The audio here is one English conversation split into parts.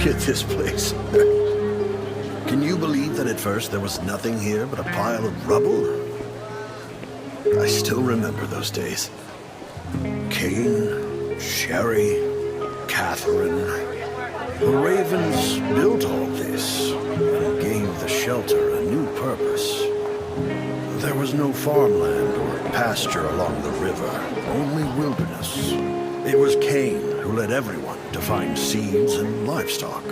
Look at this place. Can you believe that at first there was nothing here but a pile of rubble? I still remember those days. Cain, Sherry, Catherine. The Ravens built all this and gave the shelter a new purpose. There was no farmland or pasture along the river, only wilderness. It was Cain who led everyone to find seeds and livestock.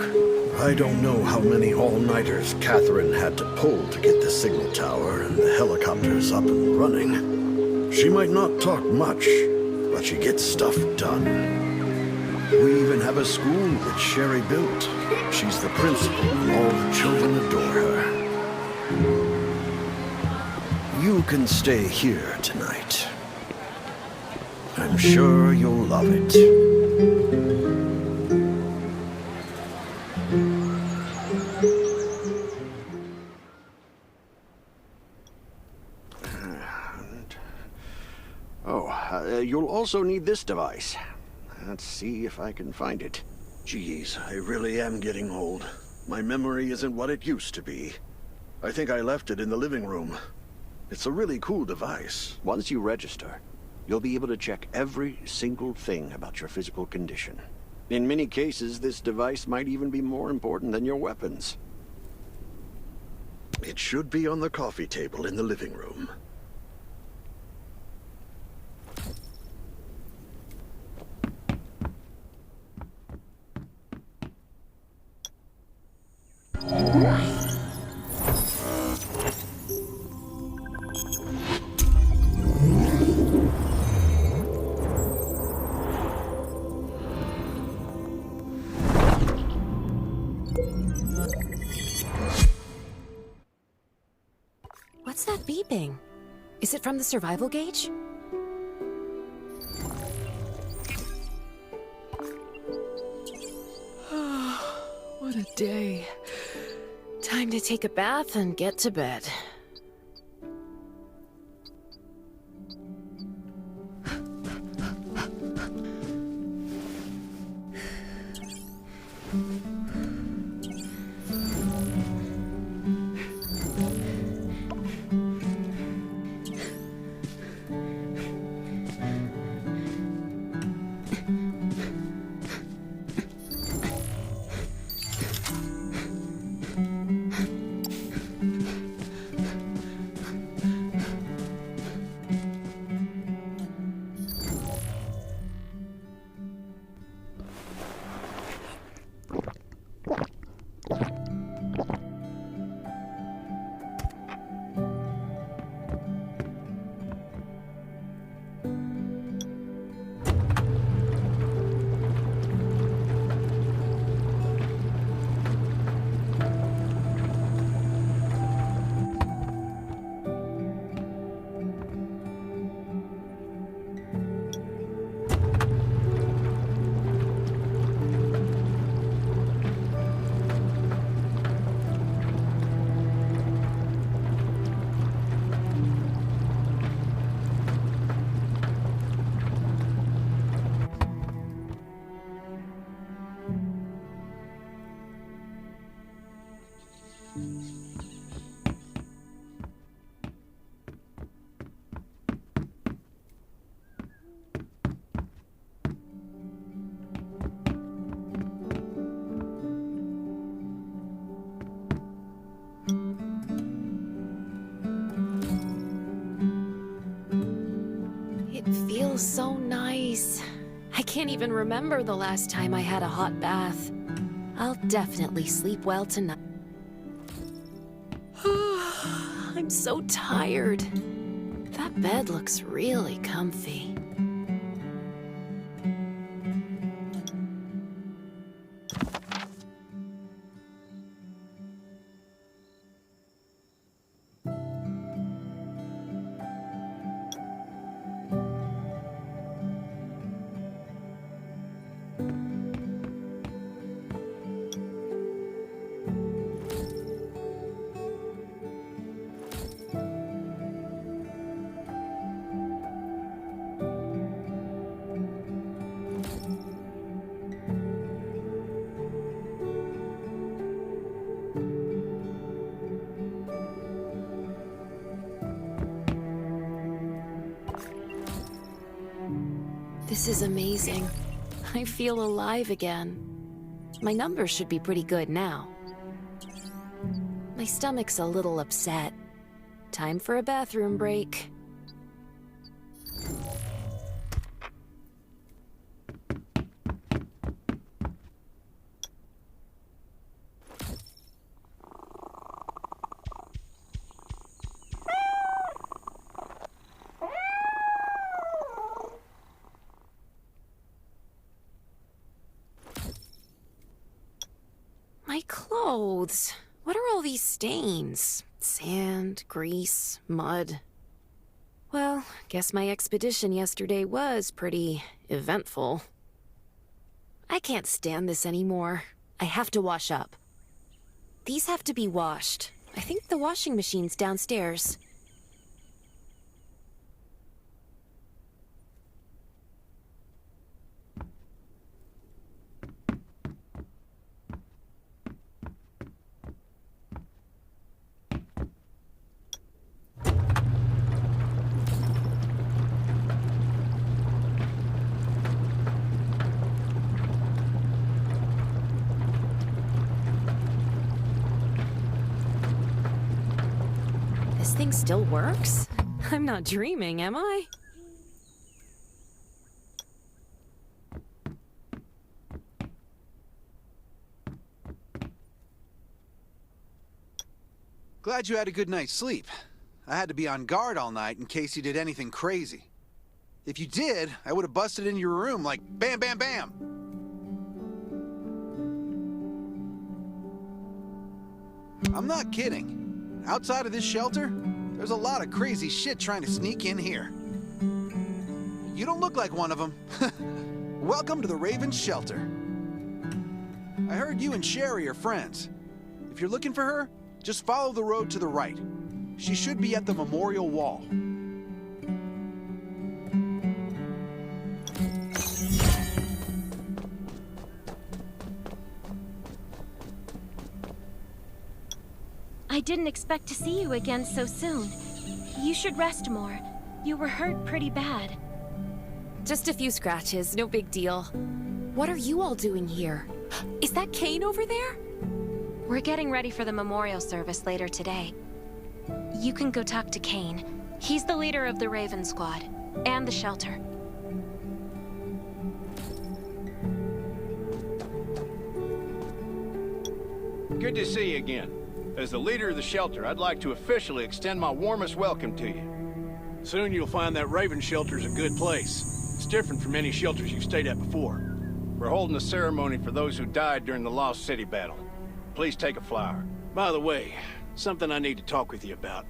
I don't know how many all-nighters Catherine had to pull to get the signal tower and the helicopters up and running. She might not talk much, but she gets stuff done. We even have a school which Sherry built. She's the principal, and all the children adore her. You can stay here tonight. I'm sure you'll love it. You'll also need this device. Let's see if I can find it. Geez, I really am getting old. My memory isn't what it used to be. I think I left it in the living room. It's a really cool device. Once you register, you'll be able to check every single thing about your physical condition. In many cases, this device might even be more important than your weapons. It should be on the coffee table in the living room. What's that beeping? Is it from the survival gauge? What a day. Time to take a bath and get to bed. So nice. I can't even remember the last time I had a hot bath. I'll definitely sleep well tonight. I'm so tired. That bed looks really comfy. This is amazing. I feel alive again. My numbers should be pretty good now. My stomach's a little upset. Time for a bathroom break. My clothes. What are all these stains? Sand, grease, mud. Well, guess my expedition yesterday was pretty eventful. I can't stand this anymore. I have to wash up. These have to be washed. I think the washing machine's downstairs. This thing still works? I'm not dreaming, am I? Glad you had a good night's sleep. I had to be on guard all night in case you did anything crazy. If you did, I would have busted into your room like bam, bam, bam. I'm not kidding. Outside of this shelter, there's a lot of crazy shit trying to sneak in here. You don't look like one of them. Welcome to the Raven's shelter. I heard you and Sherry are friends. If you're looking for her, just follow the road to the right. She should be at the memorial wall. I didn't expect to see you again so soon. You should rest more. You were hurt pretty bad. Just a few scratches, no big deal. What are you all doing here? Is that Kane over there? We're getting ready for the memorial service later today. You can go talk to Kane. He's the leader of the Raven Squad, and the shelter. Good to see you again. As the leader of the shelter, I'd like to officially extend my warmest welcome to you. Soon you'll find that Raven shelter's a good place. It's different from any shelters you've stayed at before. We're holding a ceremony for those who died during the Lost City battle. Please take a flower. By the way, something I need to talk with you about.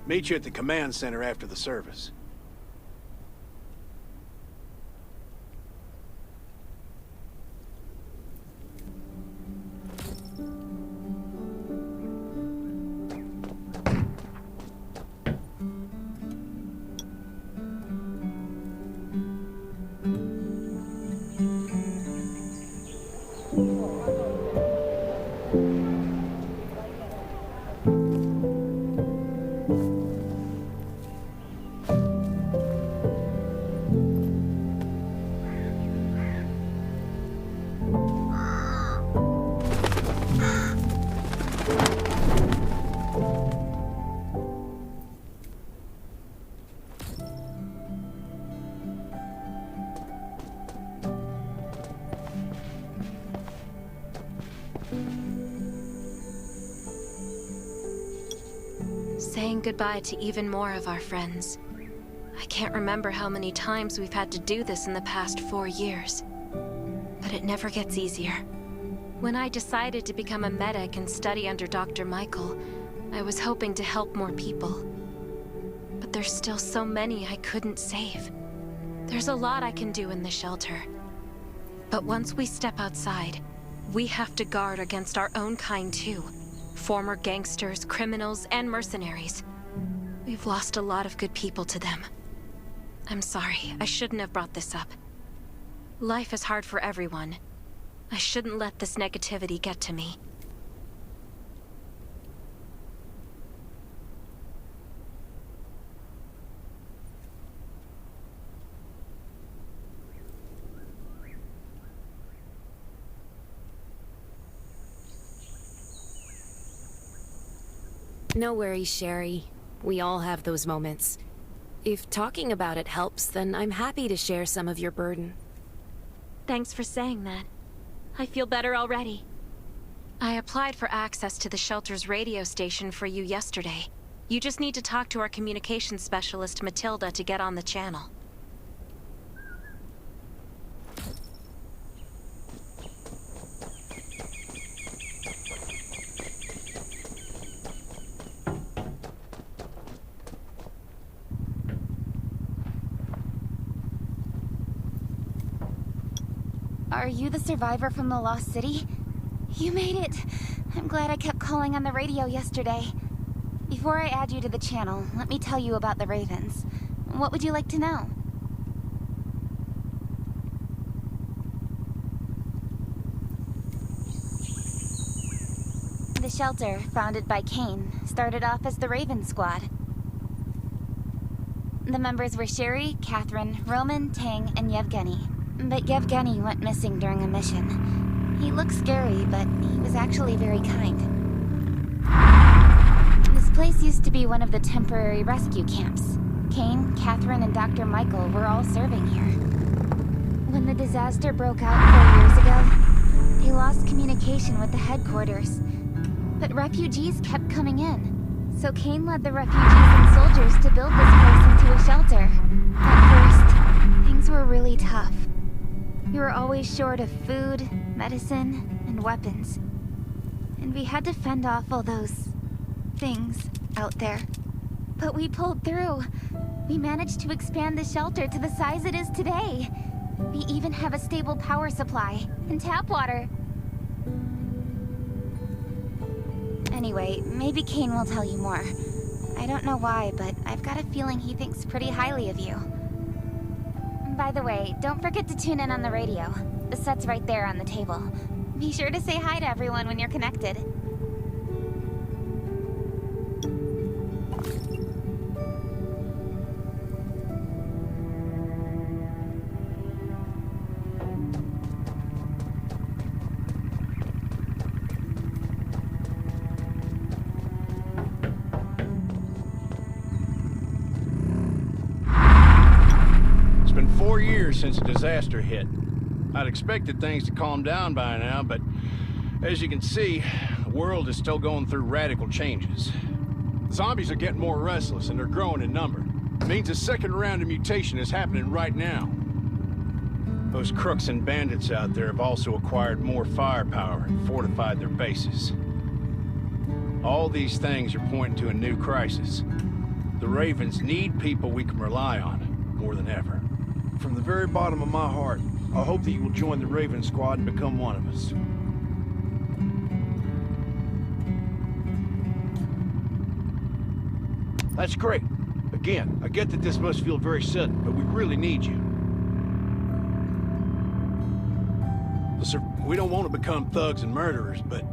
Meet you at the command center after the service. Saying goodbye to even more of our friends. I can't remember how many times we've had to do this in the past 4 years. But it never gets easier. When I decided to become a medic and study under Dr. Michael, I was hoping to help more people. But there's still so many I couldn't save. There's a lot I can do in the shelter. But once we step outside, we have to guard against our own kind too. Former gangsters, criminals, and mercenaries. We've lost a lot of good people to them. I'm sorry, I shouldn't have brought this up. Life is hard for everyone. I shouldn't let this negativity get to me. No worries, Sherry. We all have those moments. If talking about it helps, then I'm happy to share some of your burden. Thanks for saying that. I feel better already. I applied for access to the shelter's radio station for you yesterday. You just need to talk to our communications specialist, Matilda, to get on the channel. Are you the survivor from the Lost City? You made it! I'm glad I kept calling on the radio yesterday. Before I add you to the channel, let me tell you about the Ravens. What would you like to know? The shelter, founded by Kane, started off as the Raven Squad. The members were Sherry, Catherine, Roman, Tang, and Yevgeny. But Yevgeny went missing during a mission. He looked scary, but he was actually very kind. This place used to be one of the temporary rescue camps. Kane, Catherine, and Dr. Michael were all serving here. When the disaster broke out 4 years ago, they lost communication with the headquarters. But refugees kept coming in. So Kane led the refugees and soldiers to build this place into a shelter. At first, things were really tough. We were always short of food, medicine, and weapons. And we had to fend off all those things out there. But we pulled through. We managed to expand the shelter to the size it is today. We even have a stable power supply and tap water. Anyway, maybe Kane will tell you more. I don't know why, but I've got a feeling he thinks pretty highly of you. By the way, don't forget to tune in on the radio. The set's right there on the table. Be sure to say hi to everyone when you're connected. It's been 4 years since the disaster hit. I'd expected things to calm down by now, but as you can see, the world is still going through radical changes. Zombies are getting more restless and they're growing in number. It means a second round of mutation is happening right now. Those crooks and bandits out there have also acquired more firepower and fortified their bases. All these things are pointing to a new crisis. The Ravens need people we can rely on, more than ever. From the very bottom of my heart, I hope that you will join the Raven Squad and become one of us. That's great. Again, I get that this must feel very sudden, but we really need you. We don't want to become thugs and murderers, but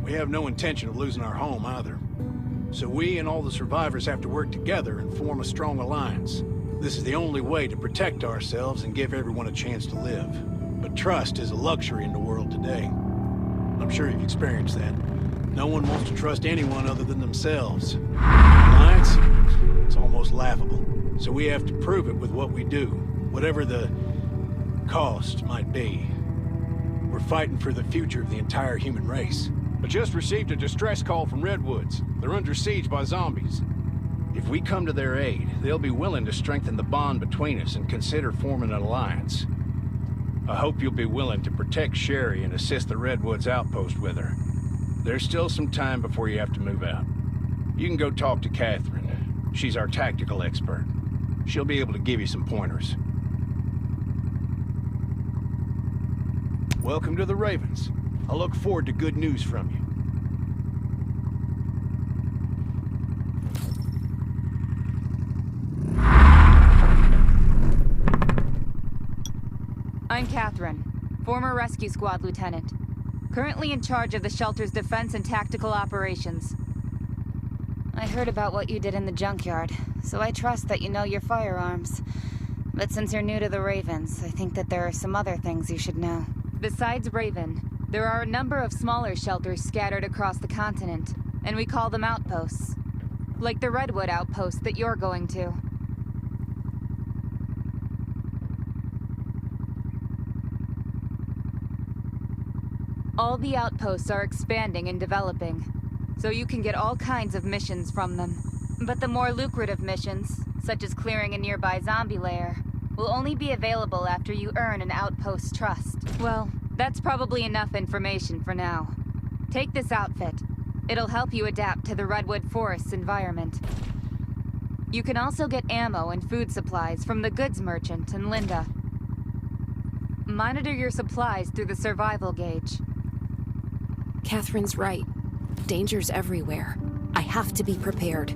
we have no intention of losing our home either. So we and all the survivors have to work together and form a strong alliance. This is the only way to protect ourselves and give everyone a chance to live. But trust is a luxury in the world today. I'm sure you've experienced that. No one wants to trust anyone other than themselves. Alliance? It's almost laughable. So we have to prove it with what we do, whatever the cost might be. We're fighting for the future of the entire human race. I just received a distress call from Redwoods. They're under siege by zombies. If we come to their aid, they'll be willing to strengthen the bond between us and consider forming an alliance. I hope you'll be willing to protect Sherry and assist the Redwoods outpost with her. There's still some time before you have to move out. You can go talk to Catherine. She's our tactical expert. She'll be able to give you some pointers. Welcome to the Ravens. I look forward to good news from you. I'm Catherine, former Rescue Squad Lieutenant. Currently in charge of the shelter's defense and tactical operations. I heard about what you did in the junkyard, so I trust that you know your firearms. But since you're new to the Ravens, I think that there are some other things you should know. Besides Raven, there are a number of smaller shelters scattered across the continent, and we call them outposts. Like the Redwood outpost that you're going to. All the outposts are expanding and developing, so you can get all kinds of missions from them. But the more lucrative missions, such as clearing a nearby zombie lair, will only be available after you earn an outpost's trust. Well, that's probably enough information for now. Take this outfit. It'll help you adapt to the Redwood Forest's environment. You can also get ammo and food supplies from the goods merchant in Linda. Monitor your supplies through the survival gauge. Catherine's right. Danger's everywhere. I have to be prepared.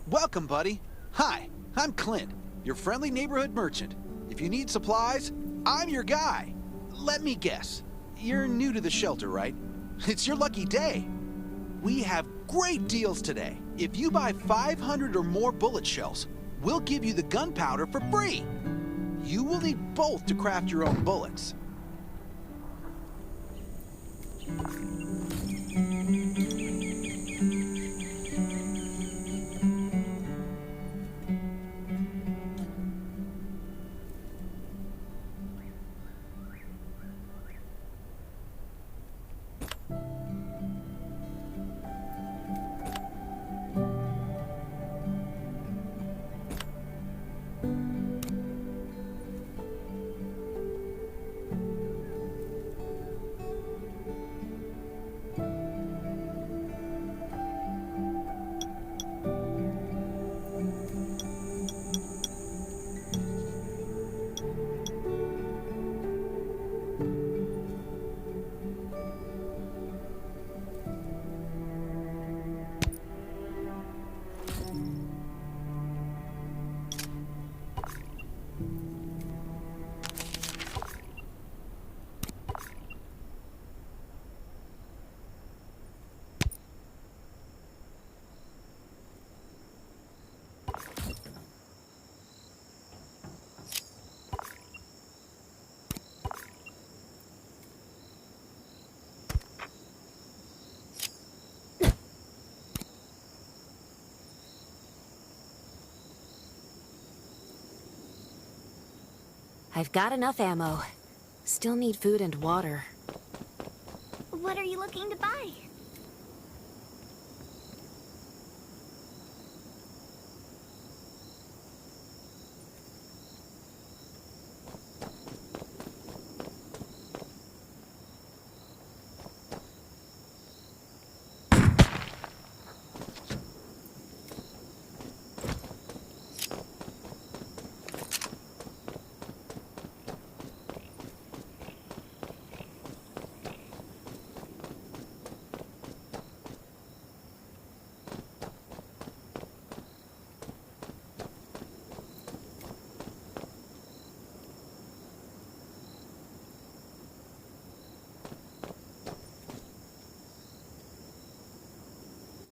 Welcome, buddy. Hi, I'm Clint, your friendly neighborhood merchant. If you need supplies, I'm your guy. Let me guess. You're new to the shelter, right? It's your lucky day. We have great deals today. If you buy 500 or more bullet shells, we'll give you the gunpowder for free. You will need both to craft your own bullets. I've got enough ammo. Still need food and water. What are you looking to buy?